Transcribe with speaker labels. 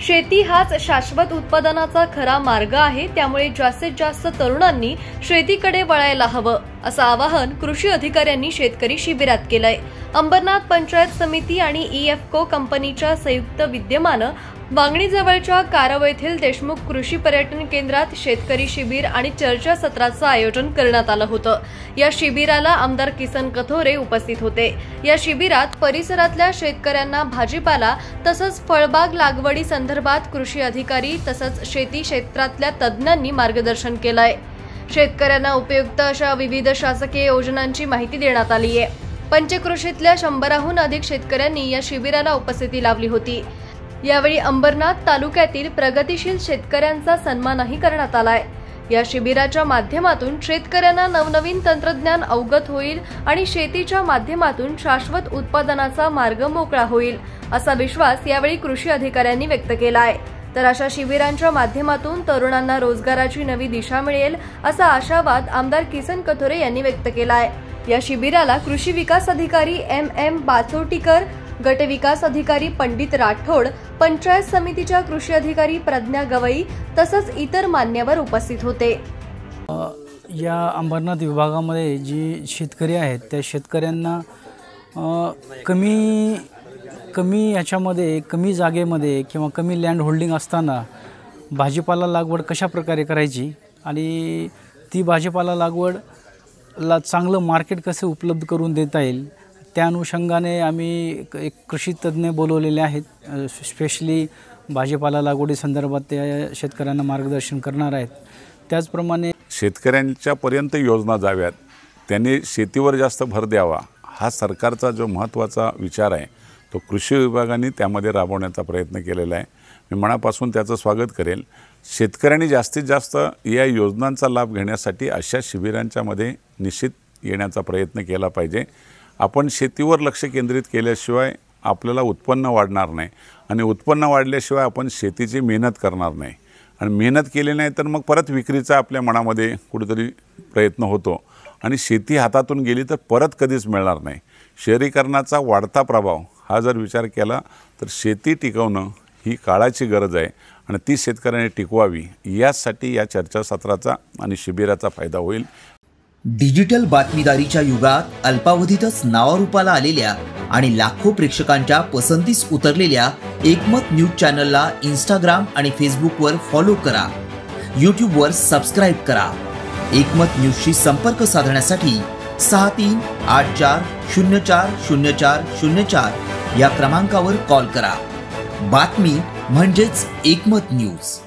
Speaker 1: शेती हाच शाश्वत उत्पादनाचा खरा मार्ग आहे, त्यामुळे जास्तीत जास्त तरुणांनी शेतीकडे वळायला हवं असं आवाहन कृषी अधिकाऱ्यांनी शेतकरी शिबिरात केलंय। अंबरनाथ पंचायत समिती आणि इएफको कंपनीच्या संयुक्त विद्यमानं वांगणी जवळच्या कारव येथील देशमुख कृषी पर्यटन केंद्रात शेतकरी शिबिर आणि चर्चा सत्राचं आयोजन करण्यात आलं होतं। या शिबिराला आमदार किसन कथोरे उपस्थित होते। या शिबिरात परिसरातल्या शेतकऱ्यांना भाजीपाला तसंच फळबाग लागवडी संदर्भात कृषी अधिकारी तसंच शेती क्षेत्रातल्या तज्ज्ञांनी मार्गदर्शन केलंय। शेतकऱ्यांना उपयुक्त अशा विविध शासकीय योजनांची माहिती देण्यात आली आहे। पंचकृषीतल्या 100हून अधिक शेतकऱ्यांनी या शिबिराला उपस्थिती लावली होती। यावेळी अंबरनाथ तालुक्यातील प्रगतिशील शेतकऱ्यांचा सन्मानही करण्यात आलाय। या शिबिराच्या माध्यमातून शेतकऱ्यांना नवनवीन तंत्रज्ञान अवगत होईल आणि शेतीच्या माध्यमातून शाश्वत उत्पादनाचा मार्ग मोकळा होईल असा विश्वास यावेळी कृषी अधिकाऱ्यांनी व्यक्त केलाय। तर अशा शिबिरांच्या माध्यमातून तरुणांना रोजगाराची नवी दिशा मिळेल असा आशावाद आमदार किसन कथोरे यांनी व्यक्त केलाय। या शिबिराला कृषी विकास अधिकारी एम बाचोटीकर, गट विकास अधिकारी पंडित राठोड, पंचायत समितीच्या कृषी अधिकारी प्रज्ञा गवई तसंच इतर मान्यवर उपस्थित होते।
Speaker 2: या अंबरनाथ विभागामध्ये जी शेतकरी आहेत त्या शेतकऱ्यांना कमी याच्यामध्ये कमी जागेमध्ये किंवा कमी लँड होल्डिंग असताना भाजीपाला लागवड कशा प्रकारे करायची आणि ती भाजीपाला लागवडला चांगलं मार्केट कसं उपलब्ध करून देता येईल त्या अनुषंगाने आम्ही एक कृषी तज्ज्ञ बोलवलेले आहेत। स्पेशली भाजीपाला लागवडी संदर्भात त्या शेतकऱ्यांना मार्गदर्शन करणार आहेत। त्याचप्रमाणे
Speaker 3: शेतकऱ्यांच्या पर्यंत योजना जाव्यात, त्यांनी शेतीवर जास्त भर द्यावा हा सरकारचा जो महत्त्वाचा विचार आहे तो कृषी विभागाने त्यामध्ये राबवण्याचा प्रयत्न केलेला आहे। मी मनापासून त्याचं स्वागत करेल। शेतकऱ्यांनी जास्तीत जास्त या योजनांचा लाभ घेण्यासाठी अशा शिबिरांच्यामध्ये निश्चित येण्याचा प्रयत्न केला पाहिजे। आपण शेतीवर लक्ष केंद्रित केल्याशिवाय आपल्याला उत्पन्न वाढणार नाही आणि उत्पन्न वाढल्याशिवाय आपण शेतीची मेहनत करणार नाही आणि मेहनत केली नाही तर मग परत विक्रीचा आपल्या मनामध्ये कुठेतरी प्रयत्न होतो आणि शेती हातातून गेली तर परत कधीच मिळणार नाही। शहरीकरणाचा वाढता प्रभाव हा जर विचार केला तर शेती टिकवणं ही काळाची गरज आहे आणि ती शेतकऱ्यांनी टिकवावी यासाठी या चर्चासत्राचा आणि शिबिराचा फायदा होईल।
Speaker 4: डिजिटल बातमीदारीच्या युगात अल्पावधीतच नावारूपाला आलेल्या आणि लाखो प्रेक्षकांच्या पसंतीस उतरलेल्या एकमत न्यूज चॅनलला इंस्टाग्राम आणि फेसबुकवर फॉलो करा, यूट्यूबवर सबस्क्राईब करा। एकमत न्यूजशी संपर्क साधण्यासाठी 6384040404 या क्रमांकावर कॉल करा। बातमी म्हणजेच एकमत न्यूज।